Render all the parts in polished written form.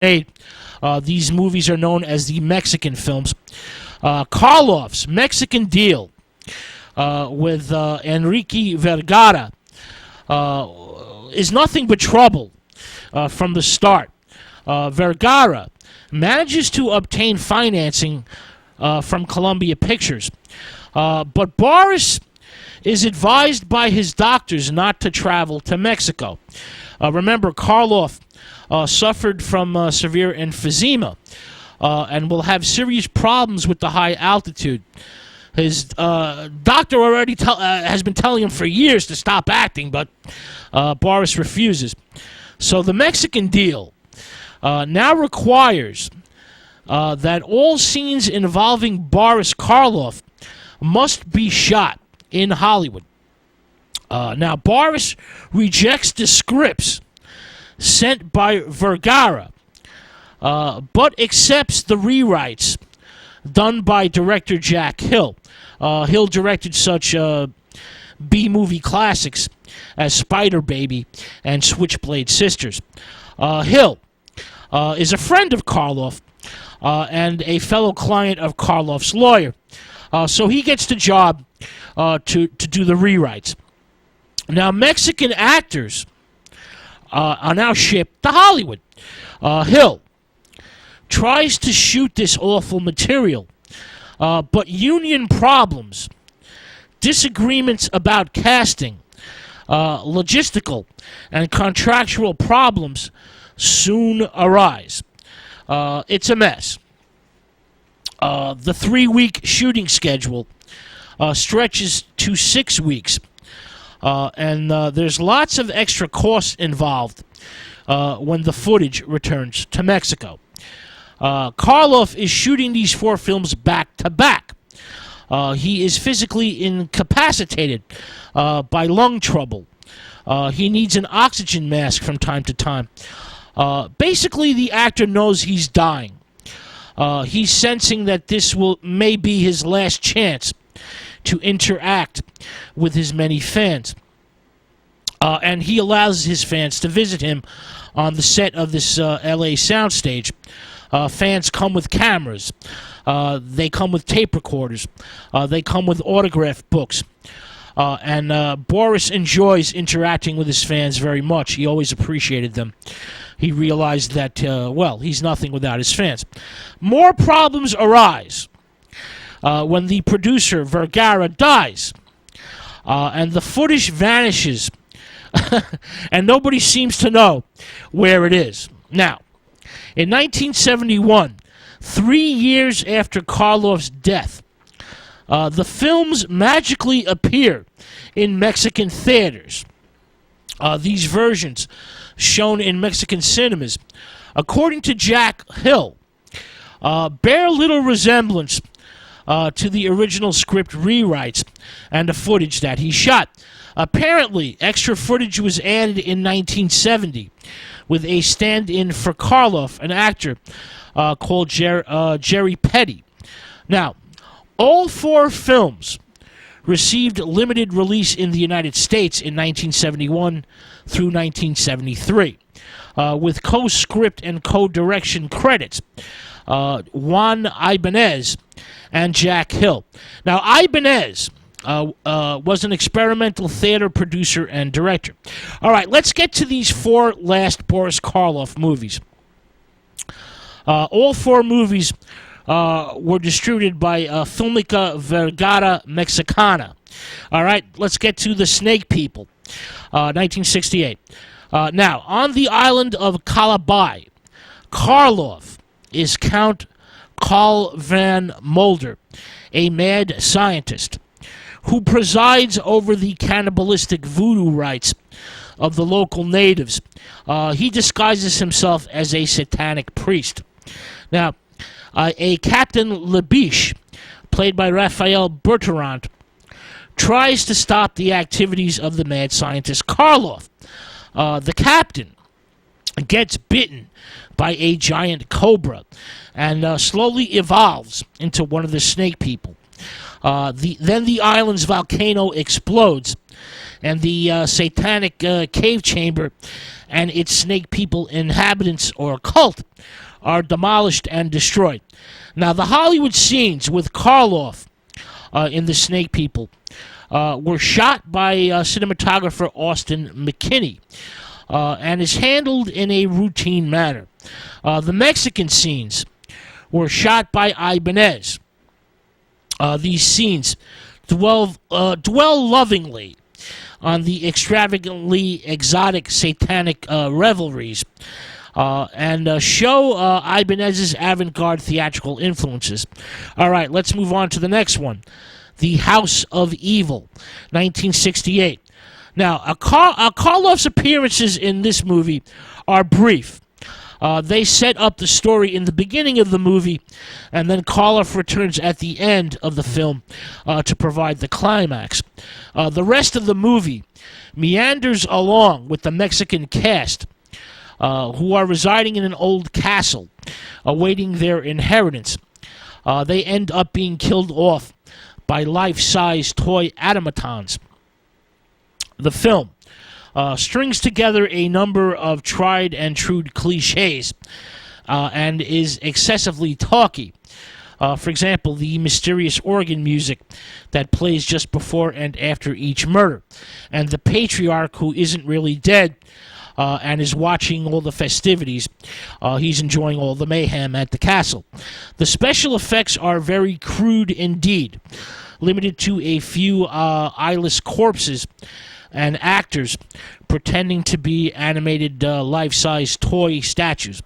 made. These movies are known as the Mexican films. Karloff's Mexican Deal with Enrique Vergara is nothing but trouble from the start. Vergara manages to obtain financing from Columbia Pictures, but Boris is advised by his doctors not to travel to Mexico. Remember, Karloff suffered from severe emphysema and will have serious problems with the high altitude. His doctor already has been telling him for years to stop acting, but Boris refuses. So the Mexican Deal now requires that all scenes involving Boris Karloff must be shot in Hollywood. Now, Boris rejects the scripts sent by Vergara, but accepts the rewrites done by director Jack Hill. Hill directed such B-movie classics as Spider Baby and Switchblade Sisters. Hill is a friend of Karloff and a fellow client of Karloff's lawyer, so he gets the job to do the rewrites. Now, Mexican actors are now shipped to Hollywood. Hill tries to shoot this awful material, but union problems, disagreements about casting, logistical and contractual problems soon arise. It's a mess. The 3-week shooting schedule stretches to 6 weeks, and there's lots of extra costs involved when the footage returns to Mexico. Karloff is shooting these 4 films back to back. He is physically incapacitated by lung trouble. He needs an oxygen mask from time to time. Basically, the actor knows he's dying. He's sensing that this may be his last chance to interact with his many fans. And he allows his fans to visit him on the set of this L.A. soundstage. Fans come with cameras. They come with tape recorders. They come with autograph books. And Boris enjoys interacting with his fans very much. He always appreciated them. He realized that, he's nothing without his fans. More problems arise when the producer, Vergara, dies. And the footage vanishes. And nobody seems to know where it is. Now, in 1971, 3 years after Karloff's death, the films magically appear in Mexican theaters. These versions, shown in Mexican cinemas, according to Jack Hill, bear little resemblance to the original script rewrites and the footage that he shot. Apparently, extra footage was added in 1970 with a stand-in for Karloff, an actor called Jerry Petty. Now, all 4 films received limited release in the United States in 1971 through 1973, with co-script and co-direction credits, Juan Ibanez and Jack Hill. Now, Ibanez was an experimental theater producer and director. All right, let's get to these 4 last Boris Karloff movies. All 4 movies were distributed by Filmica Vergara Mexicana. All right, let's get to The Snake People, 1968. Now, on the island of Calabai, Karloff is Count Carl van Mulder, a mad scientist who presides over the cannibalistic voodoo rites of the local natives. He disguises himself as a satanic priest. Now, a Captain Lebiche, played by Raphael Bertrand, tries to stop the activities of the mad scientist Karloff. The captain gets bitten by a giant cobra and slowly evolves into one of the snake people. Then the island's volcano explodes, and the satanic cave chamber and its snake people inhabitants or cult are demolished and destroyed. Now, the Hollywood scenes with Karloff in the snake people were shot by cinematographer Austin McKinney and is handled in a routine manner. The Mexican scenes were shot by Ibanez. These scenes dwell lovingly on the extravagantly exotic satanic revelries and show Ibanez's avant-garde theatrical influences. All right, let's move on to the next one. The House of Evil, 1968. Now, Karloff's appearances in this movie are brief. They set up the story in the beginning of the movie, and then Karloff returns at the end of the film to provide the climax. The rest of the movie meanders along with the Mexican cast, who are residing in an old castle, awaiting their inheritance. They end up being killed off by life-size toy automatons. The film strings together a number of tried and true cliches and is excessively talky. For example, the mysterious organ music that plays just before and after each murder, and the patriarch who isn't really dead and is watching all the festivities. He's enjoying all the mayhem at the castle. The special effects are very crude indeed, limited to a few eyeless corpses and actors pretending to be animated life-size toy statues.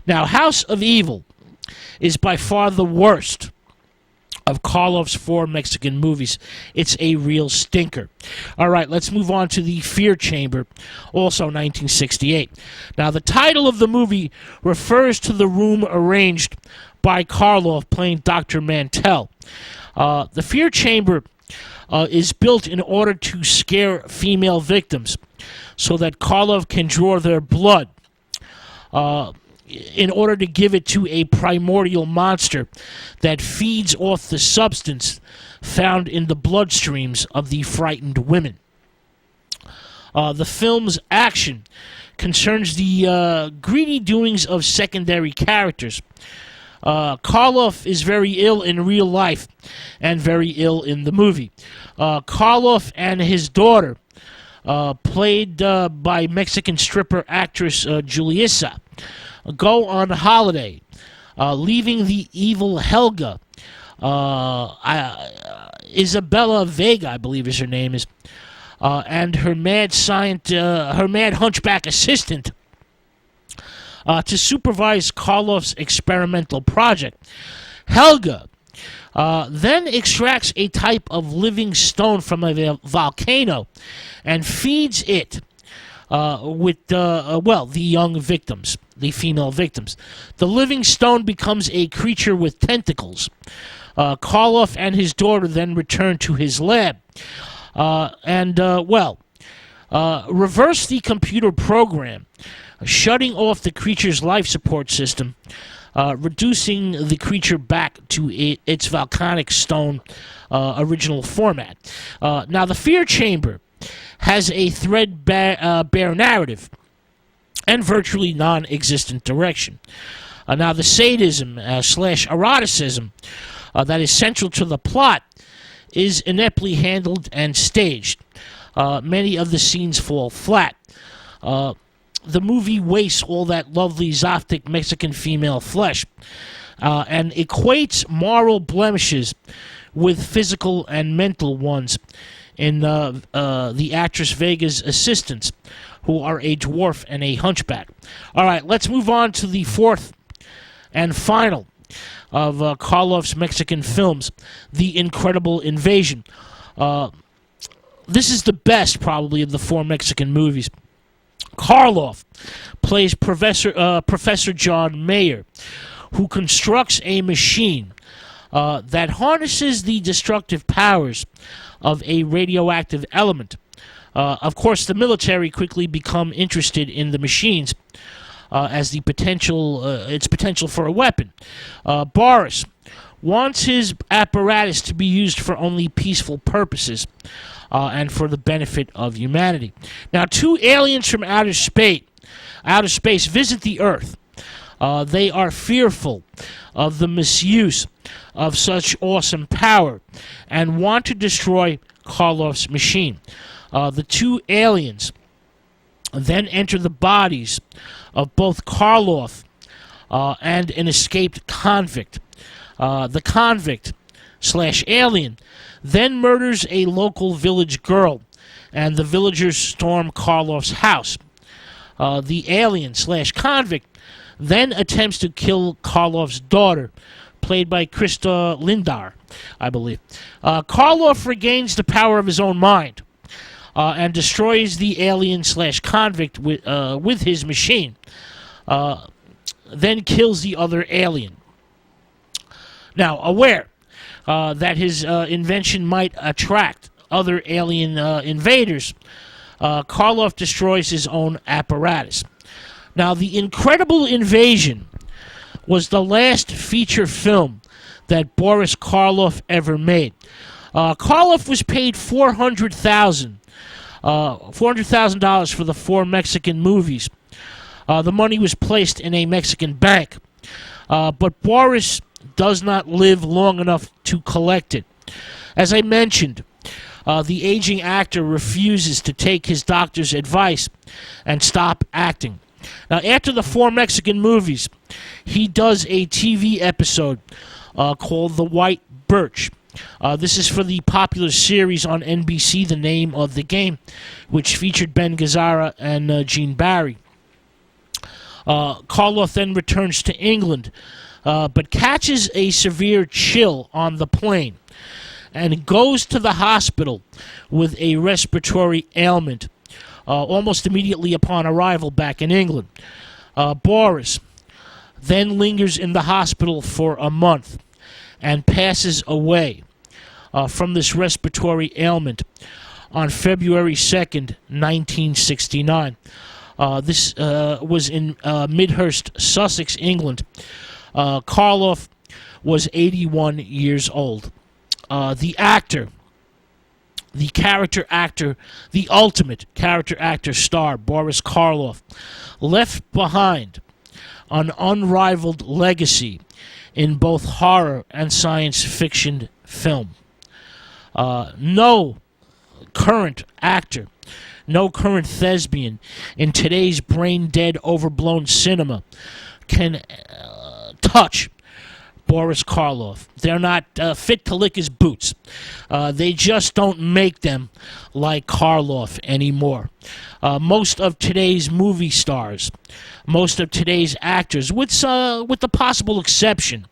Now, House of Evil is by far the worst of Karloff's 4 Mexican movies. It's a real stinker. All right, let's move on to The Fear Chamber, also 1968. Now, the title of the movie refers to the room arranged by Karloff playing Dr. Mantell. The Fear Chamber is built in order to scare female victims so that Karloff can draw their blood in order to give it to a primordial monster that feeds off the substance found in the bloodstreams of the frightened women. The film's action concerns the greedy doings of secondary characters. Karloff is very ill in real life and very ill in the movie. Karloff and his daughter, played by Mexican stripper actress Julissa, go on holiday, leaving the evil Helga, Isabella Vega, I believe is her name is, and her mad hunchback assistant to supervise Karloff's experimental project. Helga then extracts a type of living stone from a volcano and feeds it with the young victims, the female victims. The living stone becomes a creature with tentacles. Karloff and his daughter then return to his lab and reverse the computer program, shutting off the creature's life support system, reducing the creature back to its volcanic stone original format. Now, the Fear Chamber has a threadbare narrative and virtually non-existent direction. Now, the sadism slash eroticism that is central to the plot is ineptly handled and staged. Many of the scenes fall flat. The movie wastes all that lovely Zoptic Mexican female flesh and equates moral blemishes with physical and mental ones in the actress Vega's assistants, who are a dwarf and a hunchback. All right, let's move on to the fourth and final of Karloff's Mexican films, The Incredible Invasion. This is the best, probably, of the 4 Mexican movies. Karloff plays Professor John Mayer, who constructs a machine that harnesses the destructive powers of a radioactive element. Of course, the military quickly become interested in the machines as its potential for a weapon. Boris, wants his apparatus to be used for only peaceful purposes and for the benefit of humanity. Now, two aliens from outer space visit the Earth. They are fearful of the misuse of such awesome power and want to destroy Karloff's machine. The two aliens then enter the bodies of both Karloff and an escaped convict. The convict/alien then murders a local village girl, and the villagers storm Karloff's house. The alien/convict then attempts to kill Karloff's daughter, played by Krista Lindar, I believe. Karloff regains the power of his own mind and destroys the alien/convict with his machine, then kills the other alien. Now, aware that his invention might attract other alien invaders, Karloff destroys his own apparatus. Now, The Incredible Invasion was the last feature film that Boris Karloff ever made. Karloff was paid $400,000 for the 4 Mexican movies. The money was placed in a Mexican bank, but Boris does not live long enough to collect it. As I mentioned, the aging actor refuses to take his doctor's advice and stop acting. Now, after the 4 Mexican movies, he does a TV episode called The White Birch. This is for the popular series on NBC, The Name of the Game, which featured Ben Gazzara and Gene Barry. Karloff then returns to England, but catches a severe chill on the plane and goes to the hospital with a respiratory ailment almost immediately upon arrival back in England. Boris then lingers in the hospital for a month and passes away from this respiratory ailment on February 2nd, 1969. This was in Midhurst, Sussex, England. Karloff was 81 years old. The actor, the character actor, the ultimate character actor star, Boris Karloff, left behind an unrivaled legacy in both horror and science fiction film. No current actor, no current thespian in today's brain-dead, overblown cinema can touch Boris Karloff. They're not fit to lick his boots. They just don't make them like Karloff anymore. Most of today's movie stars, most of today's actors, with the possible exception